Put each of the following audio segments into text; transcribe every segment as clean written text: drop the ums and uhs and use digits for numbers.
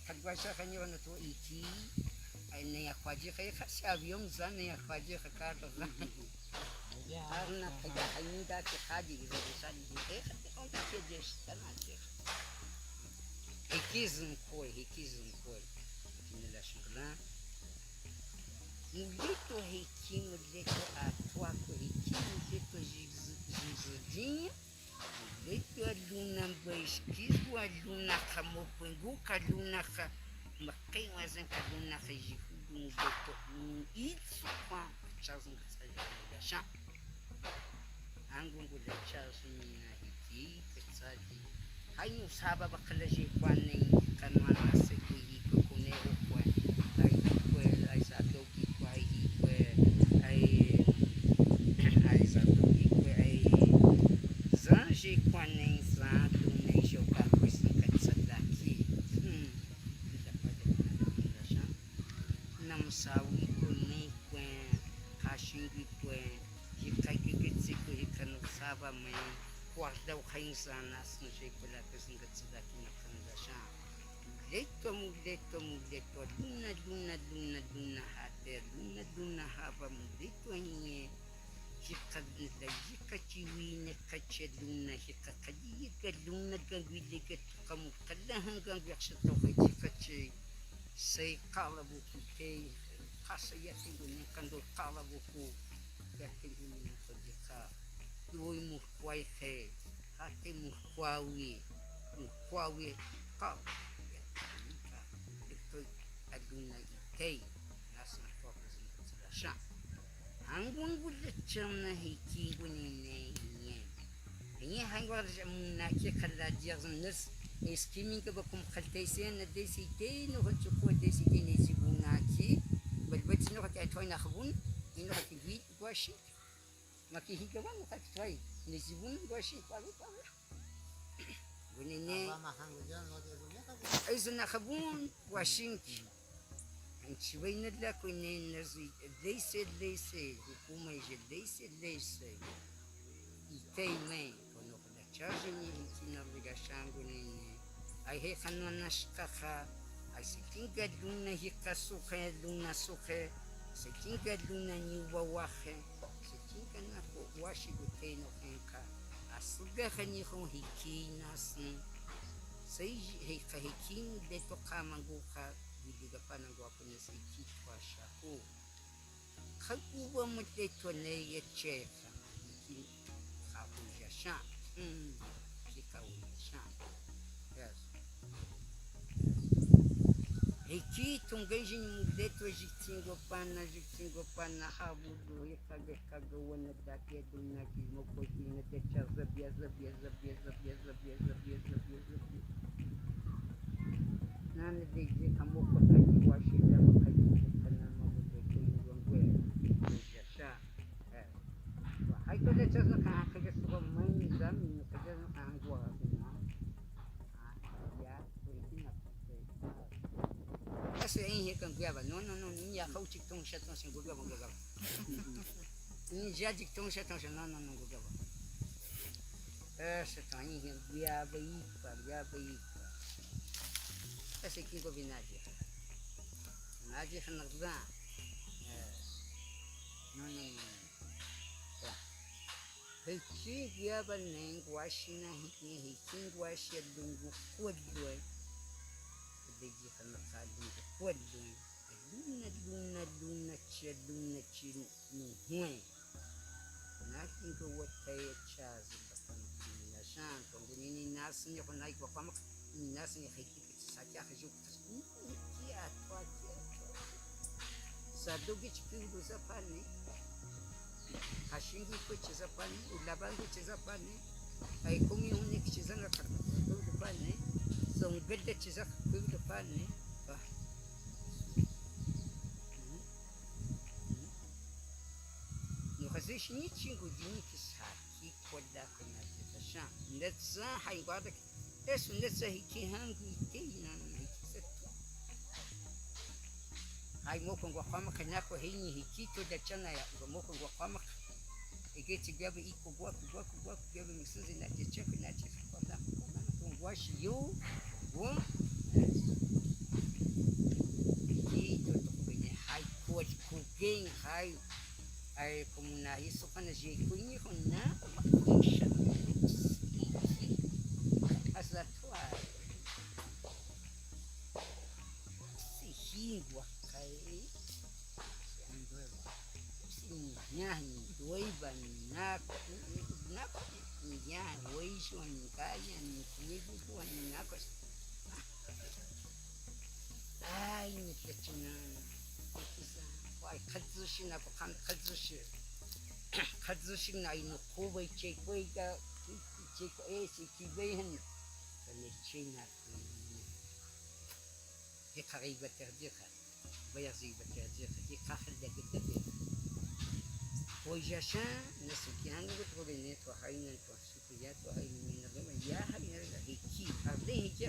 Kagwasa kanyo na to iki ay nayakwaji kaya kasi avion zan nayakwaji kakado zan. Karena kaya kanida ke kadi izalisan di onta ke jesh tanate. Hikizm koi. Kinila shukla. Mulito hiki, mulito atuaco hiki, mulito gizudinha. Mulito aluna baisquizo, aluna camopangu, aluna ca... Maquei mais em aluna ca jihudu, mulito isso com chazun que sai Angungu da chazun na hiki, ketsadi. Hai no saba bakala je kwane kanwana se kuhiko kunero kwa. Ai sato kiko ai hiko ai sato kiko ai zanje kwane zato nem jogar com esse daqui. Não sabe nem quen hashingi quen hikagigitsiko hikano saba men guarda o rainzana assim jeito lá que assim que daqui na candasha muleto luna hate luna haba muleto nye hikadla hikachiwine kache luna hikakadiga luna gangwile kamu kalahan gangwaksa to hikache sei kalabuku te kasa yatingo ne kando kalabuku yatingo ne kodika Ui mukwai he, hake mukwawi kau. Itu aduna itei, nasa fokus itu sudah. Anggun bulat cemna hiki bunine ini. Ini hanggar jamuna ke kaladia zenes. Eskiming ke bakum kaltesen na desite no hotsuko desite ne sibuna ki. Balbat no ka toy na khbun, ino ka git gwashi. Makihiga man nakatry nisibun gwashi paru bunine ay nakabun washington ang chibay nadla ko ne nazi they said hukumay je they said itay may kono kada charge ni kinabigashan bunine ay he kanwana shkaka ay sitinga luna hikasuke luna suke sitinga luna niwawahe Kana ko washi gute no kenka asuga khani khon hiki nasin sai hikin de to kamangu ka bidiga panangu apne sai kitwa shaku khakuba mute to ne yechefa hiki khakuja sha kikawu sha yes hiki tungeji mudeto jitingo pana habudu yakaga wana dake dunna ki moko kina de zabia nane de kamoko kaji washi da makaji kana mamude kingo ngwe jasha wa haiko de chazna ka kaga suba mai zam kaga angwa Essa aí é cambiava, não, ia falar que tão chato assim, gugava. Já de tão chato assim, não gugava. Essa tá aí, viava aí. Essa aqui é a Nádia é na verdade. Não. Aqui viava nem guaxina, aqui guaxia dungo, quadro. Deji kana kadin da kwadin luna ce ni hwe na kin ko wata ya chazi da kan na shan ko ni nas ni ko na ko kama ni nas ni khiki sa kya khiju ki atwa sa dogi chiki do zapani hashingi ko chizapani ulabangu chizapani ai kumi huni kichizanga karma do pani São grandes decisões que eu faço, né? No fazer nem tinha godinho que sabe pode dar com a situação. Nessa raiguada, isso nessa que rango e tem não Ai mo com guacama que na corrente riqui toda chana ya mo com guacama e que te gaba e com guaco gaba missões na te check na te falar com guachi eu vou alguém raio ai como na isso quando a gente conhece na puxa as atuais se ringua cai sim nhani doiba na ya hoje o caia no comigo do anaco ai me tchina ai kazushi na kazushi na ino kobe chekoi ga cheko esse que vem ne china que cariga terdica vai assim vai terdica que carro da gdebe hoje já nesse que ano eu tô vendo tua rainha tua supiya tua rainha na ya rainha aqui além de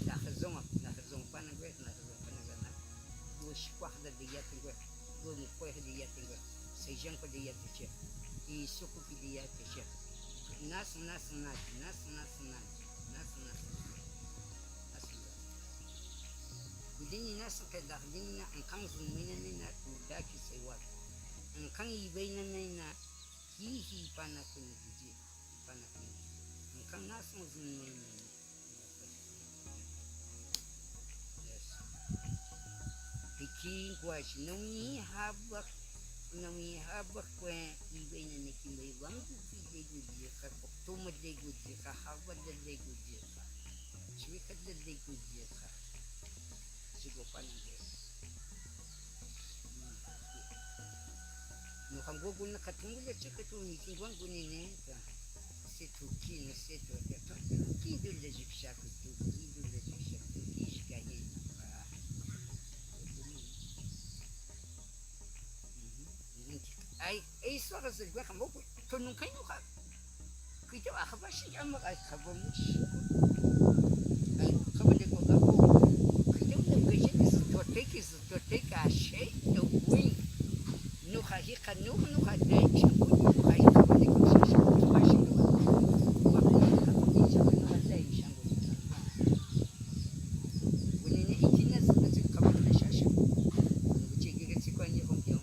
na razão para não ver na razão para não ver duas quartas de dia tem duas quartas de dia tem sejam que dia tem e suco que dia tem nas Dini nasa ka dardin na ang kang zunmina na tuda ki sewat. Ang kang ibay na hihi panakun guji panakun. Ang kang nasa zunmina na. Yes. Hiki kwash nami habak kwa ibay na nakimay bangku ki de guji ka tuma de guji ka habak de guji ka. Chwika de guji ka. No hangogo na katungule cheke tu ni kingwangu ni neka setu kino setu ya kido le jikshaku tu kido le jikshaku kishka ye ai sora se gwa hamoko to nunca nunca kito ahabashi amma ai khabamush ai khabade ko ga discoteca achei eu fui no Rajica no Radete no Rajica falei com o Xangu de baixo uma coisa bonita no Radete Xangu de o neném e tinha essa cama de Xaxá no tinha que se conhecer com quem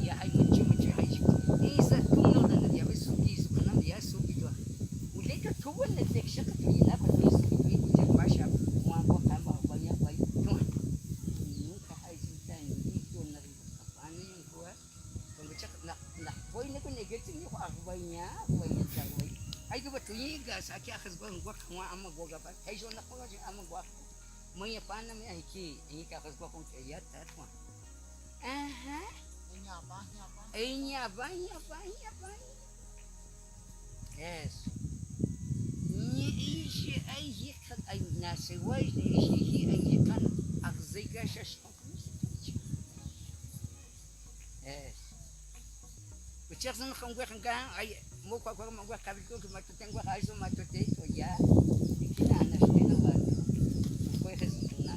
e aí muito Rajica isso tudo não dá de subir isso não ia subir o leite tudo na deixa que tu ia para isso que tu baixa uma boca banha vai Boy na ko negative ko agway niya dagway. Ay ko ba tuyiga sa kya kasban gwa kwa ama gwa ba. Ay so na ko si ama gwa. Maya pa na mi ay ki ka kasba kong kaya tatwa. Aha. Nya ba. Yes. Ni ishi ay kan ay nasa way ishi ay kan agziga shash. Yes. Ucap sana kang gua kang ay mo kwa gua kabil ko matuteng gua ay so matute so ya kina anas na ba ko na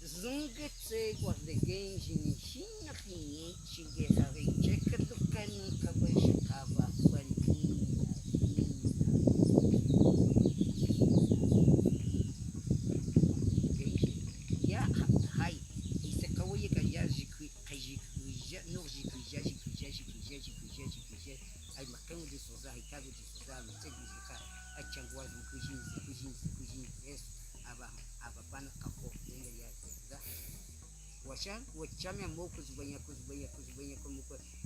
zungetse gua de genji ni shin khini chinge sabe check to kan ka ba shikaba kwani ya hai ise kawye ka ya jikui ai makan de soza ai kago de soza no te gizika ai changwa de kujin es aba pana kapo nele ya da wachame moko zubanya como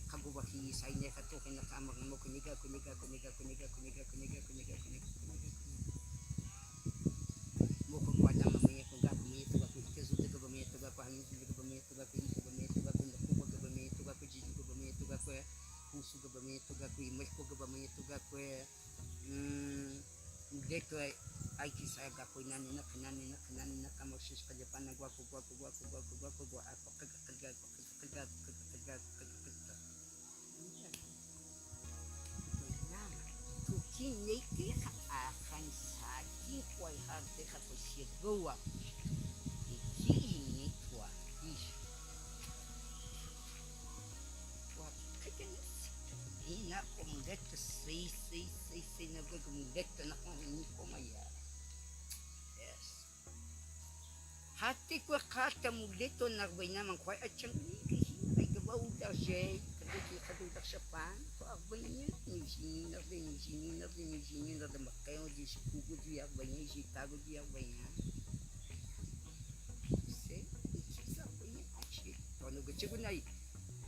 kago ba hi sai ne ka to kana kama moko nika moko kwa dama mwenye kunga mwenye tuba kutezo de gaba mwenye tuba kwa hanyu de gaba mwenye tuba kwa Pusu gaba mwenye tuga kwa imeshko gaba mwenye tuga kwa Deto ai kisaya gako nani na kama shish kaje pana gwa apa kaga tukinye ke akan saki kwai harte kato shegowa ikini kwa ish ina komdeta sei na gwa komdeta na kong ini komaya hati ko kata mulito nagbay naman ko at siyang ay gabaw daw siya kadudak sa pan ko agbay niya nisinar din makayo di si kugo di agbay niya si tago di agbay niya se ikisa agbay niya ashi ano ko siya na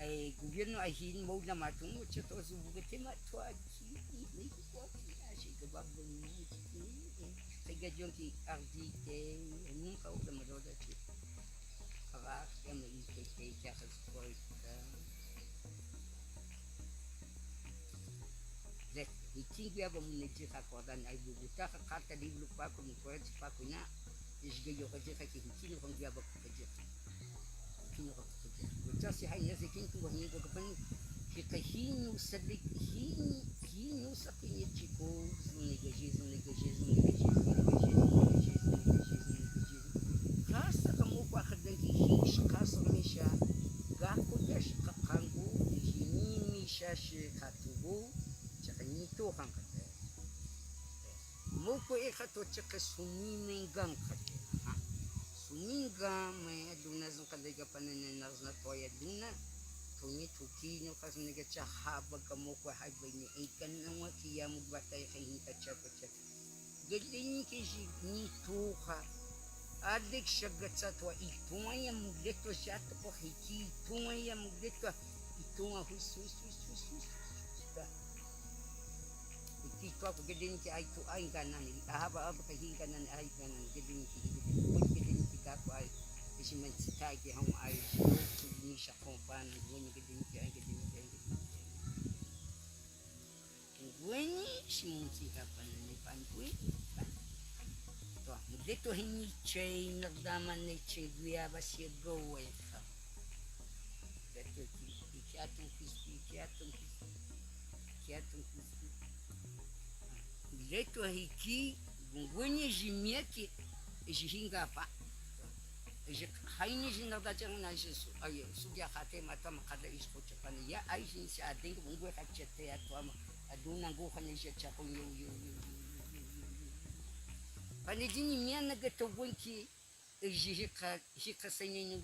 ay gobyerno ay hinmo na matungo siya to subugat niya matwa may ko ashi gabaw niya Gajon ki ardite nung kau da madoda ki karak ya mai ke ya ka sport let iting ya ba mun ji ka ko dan ai bubuta ka kata di lupa ko mo ko pa ko na isge yo ka je ka ki kini ko ya ba ka je kini ko ka je buta si hay na sikin ko ni ko pan ki ka hinu sadik hinu sa kini chiko zuni gaji Kasa kamu ko akadang hihish kasa kami siya gako niya siya kakanggo hinimi siya siya katubo tsaka nito kang kate mo ko kato tsaka sumiminggang kate suminggang may aduna zong kaliga panananas na toya aduna kung itukino kasi naga siya habag kamu ko hagbay ni ikan na mga kiyamog batay kay hinta siya pa siya galing kasi nito ka adik syagat satwa itunga yang mugleto siato ko hiki itunga yang mugleto itunga husus ito ako gadin ki ay to ay kanan ahaba apa kahin kanan ay kanan gadin ki ka ko ay isi man sita ki hang ay ni siya kompan gwen gadin ki ay gwen si ka pa ni pankuy dito hindi chain nagdaman ni chiguya ba siya gawin ka dito ikiatong kisti dito hiki gunggunya jimia ki jihinga pa haini jinagda jang na jisu ay sugya khate mata makada isko chapan ya ay jin si ading gungguya kachete atwa adunang go kanya siya chako yo Panidini miya nagatawin ki hika sa inyo